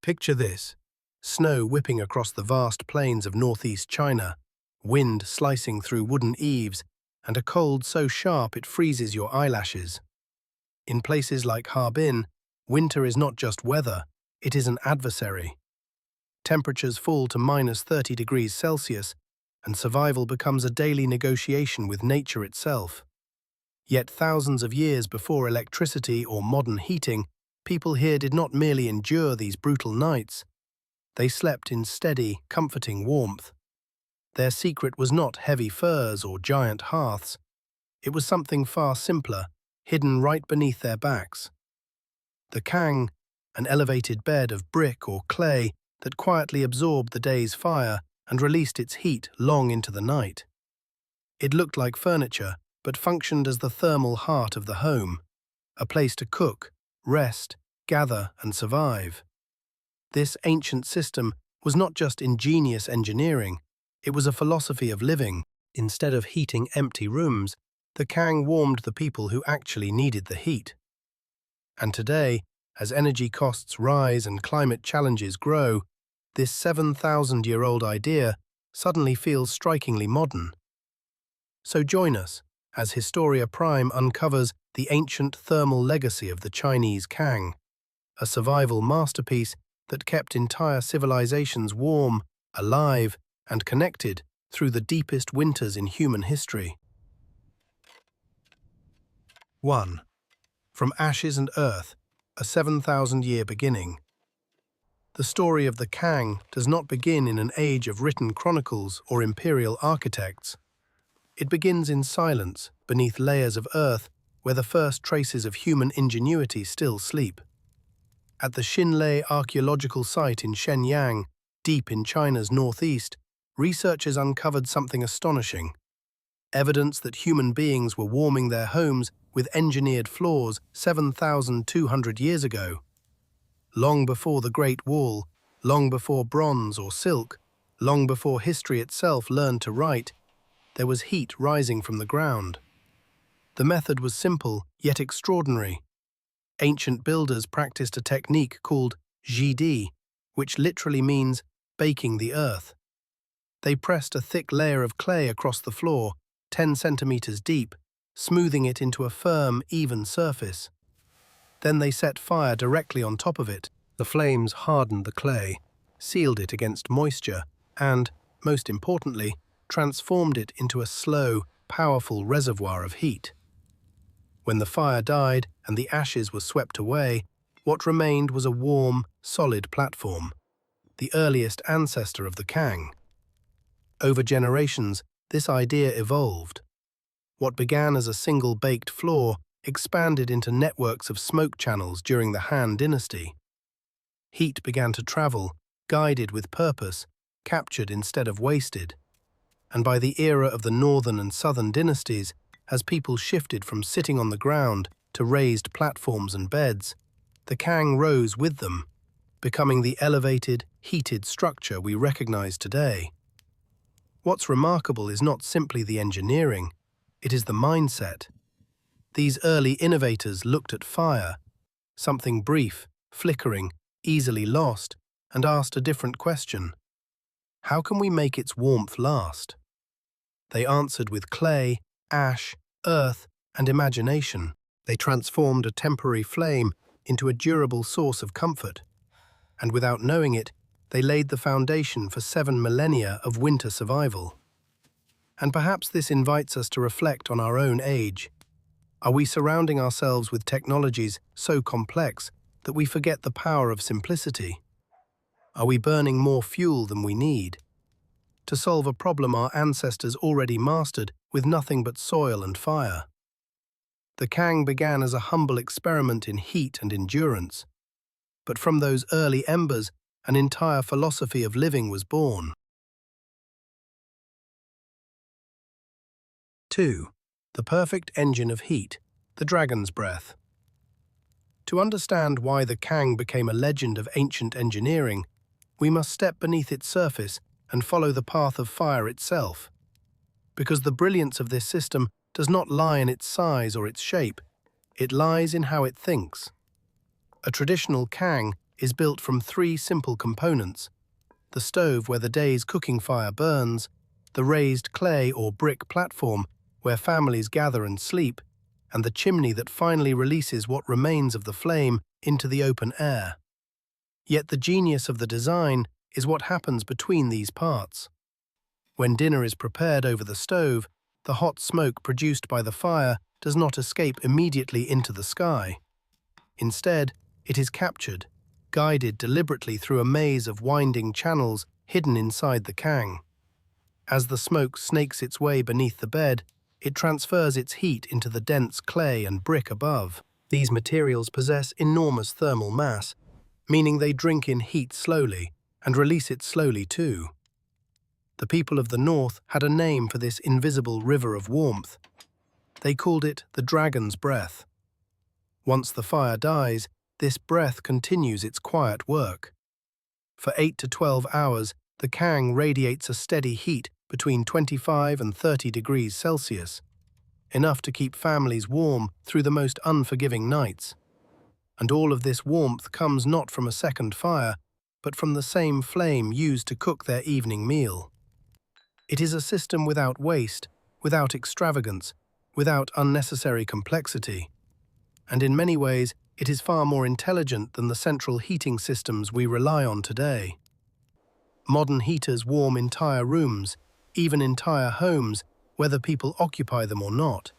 Picture this: snow whipping across the vast plains of northeast China, wind slicing through wooden eaves, and a cold so sharp it freezes your eyelashes. In places like Harbin, winter is not just weather, it is an adversary. Temperatures fall to -30 degrees Celsius, and survival becomes a daily negotiation with nature itself. Yet thousands of years before electricity or modern heating, people here did not merely endure these brutal nights. They slept in steady, comforting warmth. Their secret was not heavy furs or giant hearths. It was something far simpler, hidden right beneath their backs. The Kang, an elevated bed of brick or clay that quietly absorbed the day's fire and released its heat long into the night. It looked like furniture, but functioned as the thermal heart of the home, a place to cook, rest, gather, and survive. This ancient system was not just ingenious engineering, it was a philosophy of living. Instead of heating empty rooms, the Kang warmed the people who actually needed the heat. And today, as energy costs rise and climate challenges grow, this 7,000-year-old idea suddenly feels strikingly modern. So join us as Historia Prime uncovers the ancient thermal legacy of the Chinese Kang, a survival masterpiece that kept entire civilizations warm, alive, and connected through the deepest winters in human history. 1. From Ashes and Earth, a 7,000-year beginning. The story of the Kang does not begin in an age of written chronicles or imperial architects. It begins in silence, beneath layers of earth where the first traces of human ingenuity still sleep. At the Xinlei archaeological site in Shenyang, deep in China's northeast, researchers uncovered something astonishing: evidence that human beings were warming their homes with engineered floors 7,200 years ago. Long before the Great Wall, long before bronze or silk, long before history itself learned to write, there was heat rising from the ground. The method was simple, yet extraordinary. Ancient builders practiced a technique called jidi, which literally means baking the earth. They pressed a thick layer of clay across the floor, 10 centimeters deep, smoothing it into a firm, even surface. Then they set fire directly on top of it. The flames hardened the clay, sealed it against moisture, and, most importantly, transformed it into a slow, powerful reservoir of heat. When the fire died and the ashes were swept away, what remained was a warm, solid platform, the earliest ancestor of the Kang. Over generations, this idea evolved. What began as a single baked floor expanded into networks of smoke channels during the Han Dynasty. Heat began to travel, guided with purpose, captured instead of wasted. And by the era of the Northern and Southern dynasties, as people shifted from sitting on the ground to raised platforms and beds, the Kang rose with them, becoming the elevated, heated structure we recognize today. What's remarkable is not simply the engineering, it is the mindset. These early innovators looked at fire, something brief, flickering, easily lost, and asked a different question: how can we make its warmth last? They answered with clay, ash, earth, and imagination. They transformed a temporary flame into a durable source of comfort. And without knowing it, they laid the foundation for 7 millennia of winter survival. And perhaps this invites us to reflect on our own age. Are we surrounding ourselves with technologies so complex that we forget the power of simplicity? Are we burning more fuel than we need to solve a problem our ancestors already mastered with nothing but soil and fire? The Kang began as a humble experiment in heat and endurance, but from those early embers, an entire philosophy of living was born. 2. The perfect engine of heat, the dragon's breath. To understand why the Kang became a legend of ancient engineering, we must step beneath its surface and follow the path of fire itself. Because the brilliance of this system does not lie in its size or its shape, it lies in how it thinks. A traditional Kang is built from three simple components: the stove where the day's cooking fire burns, the raised clay or brick platform where families gather and sleep, and the chimney that finally releases what remains of the flame into the open air. Yet the genius of the design is what happens between these parts. When dinner is prepared over the stove, the hot smoke produced by the fire does not escape immediately into the sky. Instead, it is captured, guided deliberately through a maze of winding channels hidden inside the Kang. As the smoke snakes its way beneath the bed, it transfers its heat into the dense clay and brick above. These materials possess enormous thermal mass, meaning they drink in heat slowly and release it slowly too. The people of the north had a name for this invisible river of warmth. They called it the dragon's breath. Once the fire dies, this breath continues its quiet work. For 8 to 12 hours, the Kang radiates a steady heat between 25 and 30 degrees Celsius, enough to keep families warm through the most unforgiving nights. And all of this warmth comes not from a second fire, but from the same flame used to cook their evening meal. It is a system without waste, without extravagance, without unnecessary complexity. And in many ways, it is far more intelligent than the central heating systems we rely on today. Modern heaters warm entire rooms, even entire homes, whether people occupy them or not.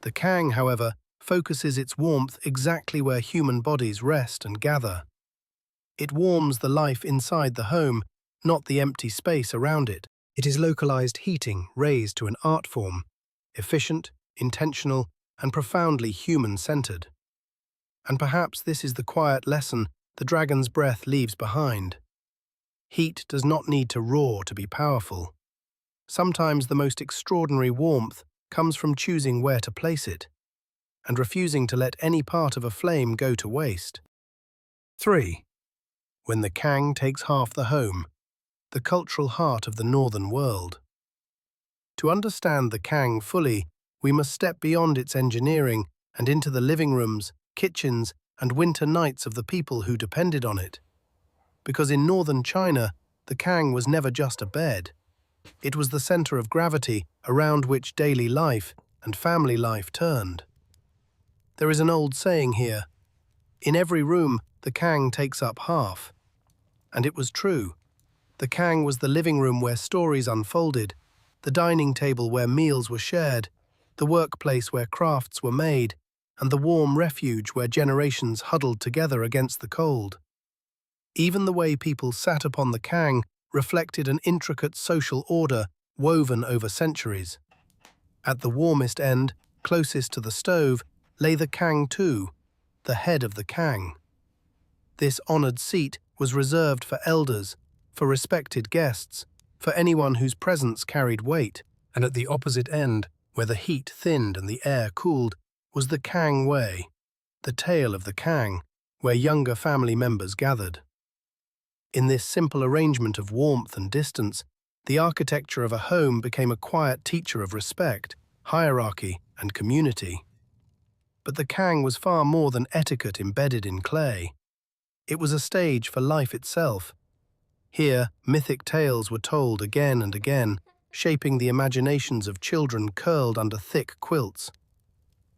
The Kang, however, focuses its warmth exactly where human bodies rest and gather. It warms the life inside the home, not the empty space around it. It is localized heating raised to an art form, efficient, intentional, and profoundly human-centered. And perhaps this is the quiet lesson the dragon's breath leaves behind. Heat does not need to roar to be powerful. Sometimes the most extraordinary warmth comes from choosing where to place it, and refusing to let any part of a flame go to waste. 3. When the Kang takes half the home, the cultural heart of the northern world. To understand the Kang fully, we must step beyond its engineering and into the living rooms, kitchens, and winter nights of the people who depended on it. Because in northern China, the Kang was never just a bed. It was the center of gravity around which daily life and family life turned. There is an old saying here: in every room, the Kang takes up half. And it was true. The Kang was the living room where stories unfolded, the dining table where meals were shared, the workplace where crafts were made, and the warm refuge where generations huddled together against the cold. Even the way people sat upon the Kang reflected an intricate social order woven over centuries. At the warmest end, closest to the stove, lay the Kang Tu, the head of the Kang. This honored seat was reserved for elders, for respected guests, for anyone whose presence carried weight, and at the opposite end, where the heat thinned and the air cooled, was the Kang Wei, the tail of the Kang, where younger family members gathered. In this simple arrangement of warmth and distance, the architecture of a home became a quiet teacher of respect, hierarchy, and community. But the Kang was far more than etiquette embedded in clay. It was a stage for life itself. Here, mythic tales were told again and again, shaping the imaginations of children curled under thick quilts.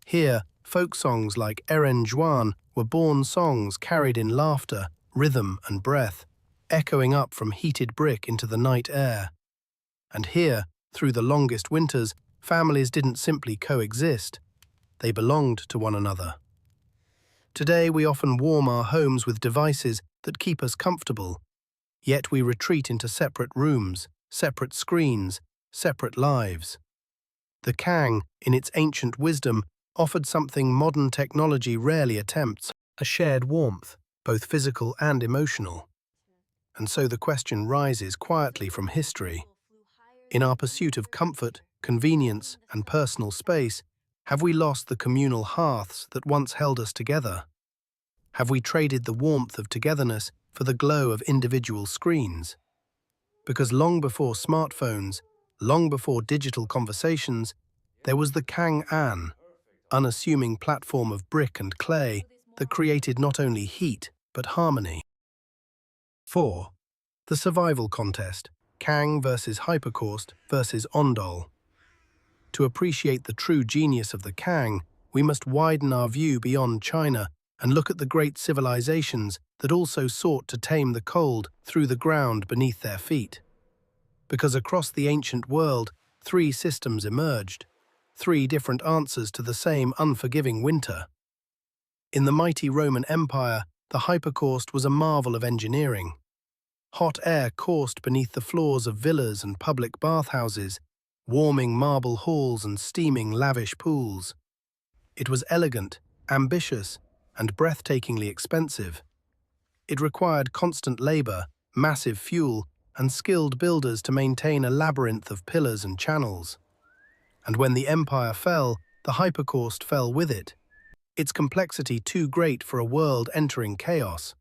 Here, folk songs like Eren Juan were born songs carried in laughter, rhythm, and breath, echoing up from heated brick into the night air. And here, through the longest winters, families didn't simply coexist. They belonged to one another. Today, we often warm our homes with devices that keep us comfortable, yet we retreat into separate rooms, separate screens, separate lives. The Kang, in its ancient wisdom, offered something modern technology rarely attempts: a shared warmth, both physical and emotional. And so the question rises quietly from history. In our pursuit of comfort, convenience, and personal space, have we lost the communal hearths that once held us together? Have we traded the warmth of togetherness for the glow of individual screens? Because long before smartphones, long before digital conversations, there was the Kang-an, unassuming platform of brick and clay that created not only heat, but harmony. 4. The survival contest, Kang versus Hypocaust versus Ondol. To appreciate the true genius of the Kang, we must widen our view beyond China and look at the great civilizations that also sought to tame the cold through the ground beneath their feet. Because across the ancient world, 3 systems emerged, 3 different answers to the same unforgiving winter. In the mighty Roman Empire, the Hypocaust was a marvel of engineering. Hot air coursed beneath the floors of villas and public bathhouses, warming marble halls and steaming lavish pools. It was elegant, ambitious, and breathtakingly expensive. It required constant labor, massive fuel, and skilled builders to maintain a labyrinth of pillars and channels. And when the empire fell, the Hypocaust fell with it, its complexity too great for a world entering chaos.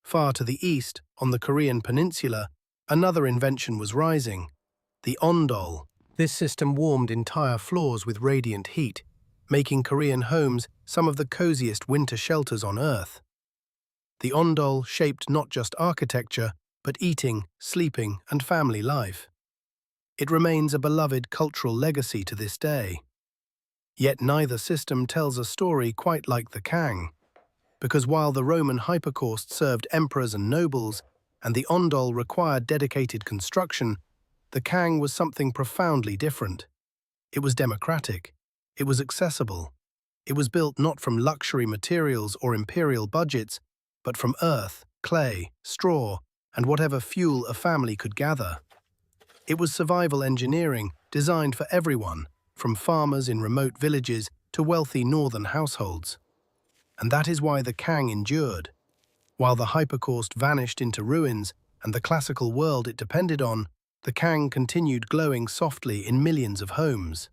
Far to the east, on the Korean peninsula, another invention was rising, the Ondol. This system warmed entire floors with radiant heat, making Korean homes some of the coziest winter shelters on Earth. The Ondol shaped not just architecture, but eating, sleeping, and family life. It remains a beloved cultural legacy to this day. Yet neither system tells a story quite like the Kang, because while the Roman Hypocaust served emperors and nobles, and the Ondol required dedicated construction, the Kang was something profoundly different. It was democratic. It was accessible. It was built not from luxury materials or imperial budgets, but from earth, clay, straw, and whatever fuel a family could gather. It was survival engineering designed for everyone, from farmers in remote villages to wealthy northern households. And that is why the Kang endured. While the Hypocaust vanished into ruins and the classical world it depended on, the Kang continued glowing softly in millions of homes.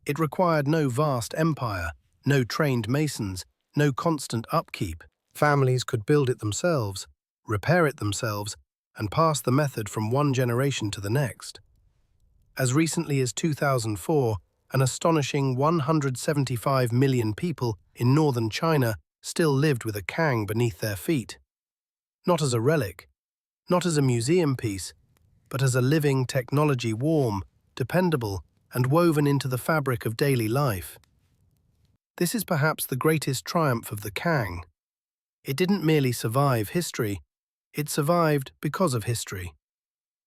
It required no vast empire, no trained masons, no constant upkeep. Families could build it themselves, repair it themselves, and pass the method from one generation to the next. As recently as 2004, an astonishing 175 million people in northern China still lived with a Kang beneath their feet. Not as a relic, not as a museum piece, but as a living technology warm, dependable, and woven into the fabric of daily life. This is perhaps the greatest triumph of the Kang. It didn't merely survive history, it survived because of history,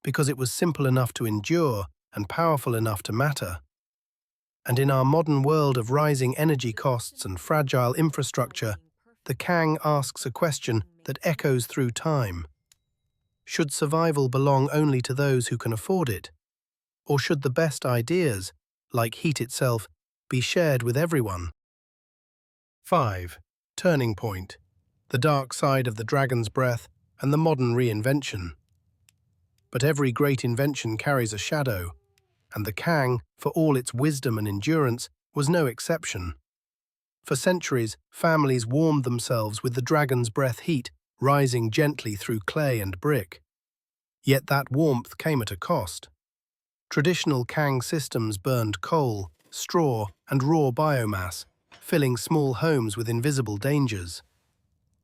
because it was simple enough to endure and powerful enough to matter. And in our modern world of rising energy costs and fragile infrastructure, the Kang asks a question that echoes through time. Should survival belong only to those who can afford it? Or should the best ideas, like heat itself, be shared with everyone? 5. Turning point. The dark side of the dragon's breath and the modern reinvention. But every great invention carries a shadow, and the Kang, for all its wisdom and endurance, was no exception. For centuries, families warmed themselves with the dragon's breath heat rising gently through clay and brick. Yet that warmth came at a cost. Traditional Kang systems burned coal, straw, and raw biomass, filling small homes with invisible dangers.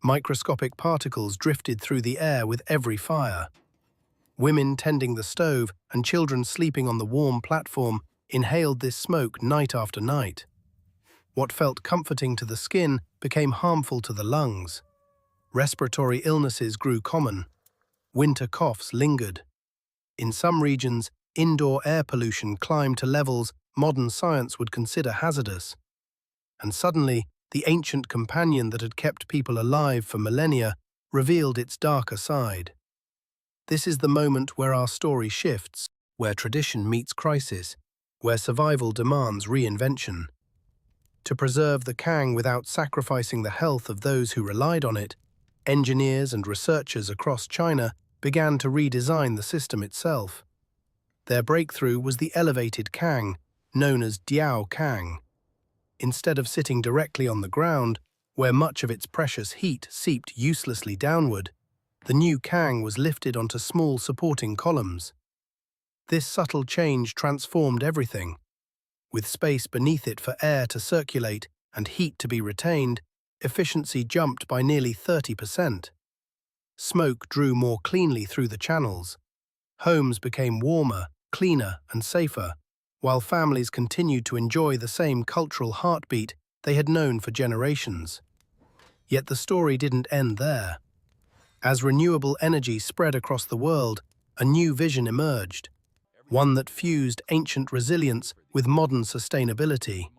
Microscopic particles drifted through the air with every fire. Women tending the stove and children sleeping on the warm platform inhaled this smoke night after night. What felt comforting to the skin became harmful to the lungs. Respiratory illnesses grew common. Winter coughs lingered. In some regions, indoor air pollution climbed to levels modern science would consider hazardous. And suddenly, the ancient companion that had kept people alive for millennia revealed its darker side. This is the moment where our story shifts, where tradition meets crisis, where survival demands reinvention. To preserve the Kang without sacrificing the health of those who relied on it, engineers and researchers across China began to redesign the system itself. Their breakthrough was the elevated Kang, known as Diao Kang. Instead of sitting directly on the ground, where much of its precious heat seeped uselessly downward, the new Kang was lifted onto small supporting columns. This subtle change transformed everything. With space beneath it for air to circulate and heat to be retained, Efficiency jumped by nearly 30%. Smoke drew more cleanly through the channels. Homes became warmer, cleaner, and safer, while families continued to enjoy the same cultural heartbeat they had known for generations. Yet the story didn't end there. As renewable energy spread across the world, a new vision emerged, one that fused ancient resilience with modern sustainability.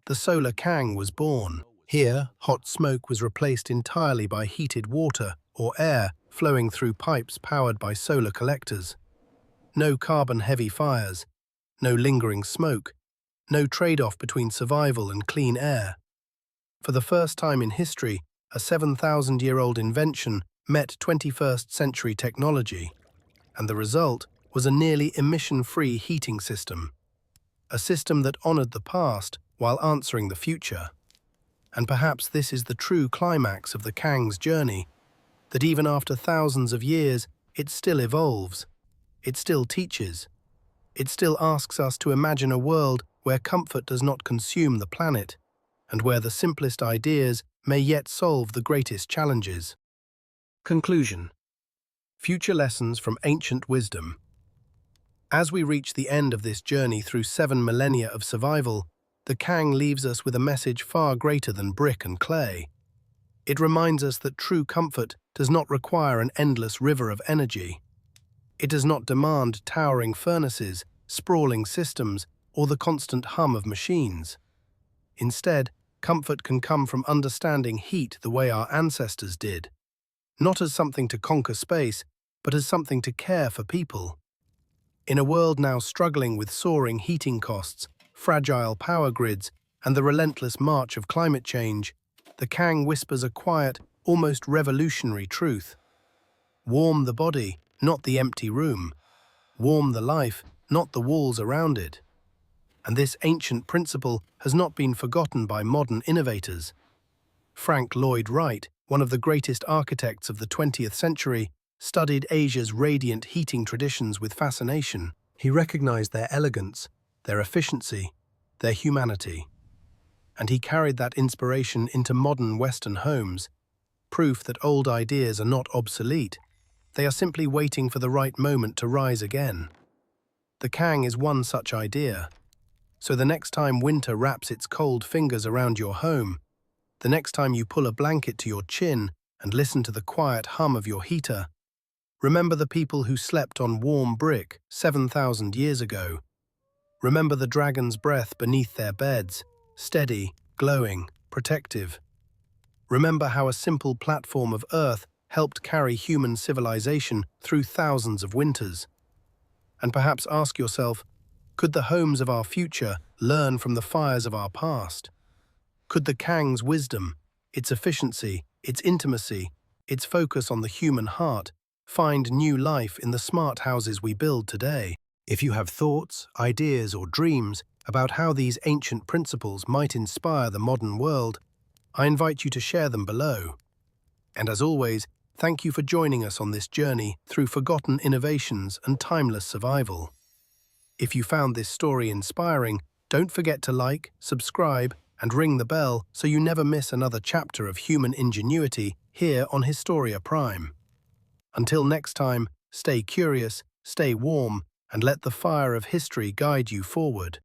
The solar Kang was born. Here, hot smoke was replaced entirely by heated water or air flowing through pipes powered by solar collectors. No carbon-heavy fires, no lingering smoke, no trade-off between survival and clean air. For the first time in history, a 7,000-year-old invention met 21st century technology, and the result was a nearly emission-free heating system. A system that honored the past while answering the future. And perhaps this is the true climax of the Kang's journey, that even after thousands of years, it still evolves, it still teaches, it still asks us to imagine a world where comfort does not consume the planet, and where the simplest ideas may yet solve the greatest challenges. Conclusion. Future lessons from ancient wisdom. As we reach the end of this journey through 7 millennia of survival, the Kang leaves us with a message far greater than brick and clay. It reminds us that true comfort does not require an endless river of energy. It does not demand towering furnaces, sprawling systems, or the constant hum of machines. Instead, comfort can come from understanding heat the way our ancestors did, not as something to conquer space, but as something to care for people. In a world now struggling with soaring heating costs, fragile power grids, and the relentless march of climate change, the Kang whispers a quiet, almost revolutionary truth. Warm the body, not the empty room. Warm the life, not the walls around it. And this ancient principle has not been forgotten by modern innovators. Frank Lloyd Wright, one of the greatest architects of the 20th century, studied Asia's radiant heating traditions with fascination. He recognized their elegance, their efficiency, their humanity. And he carried that inspiration into modern Western homes, proof that old ideas are not obsolete. They are simply waiting for the right moment to rise again. The Kang is one such idea. So the next time winter wraps its cold fingers around your home, the next time you pull a blanket to your chin and listen to the quiet hum of your heater, remember the people who slept on warm brick 7,000 years ago. Remember the dragon's breath beneath their beds, steady, glowing, protective. Remember how a simple platform of earth helped carry human civilization through thousands of winters. And perhaps ask yourself, could the homes of our future learn from the fires of our past? Could the Kang's wisdom, its efficiency, its intimacy, its focus on the human heart, find new life in the smart houses we build today? If you have thoughts, ideas, or dreams about how these ancient principles might inspire the modern world, I invite you to share them below. And as always, thank you for joining us on this journey through forgotten innovations and timeless survival. If you found this story inspiring, don't forget to like, subscribe, and ring the bell so you never miss another chapter of human ingenuity here on Historia Prime. Until next time, stay curious, stay warm, and let the fire of history guide you forward.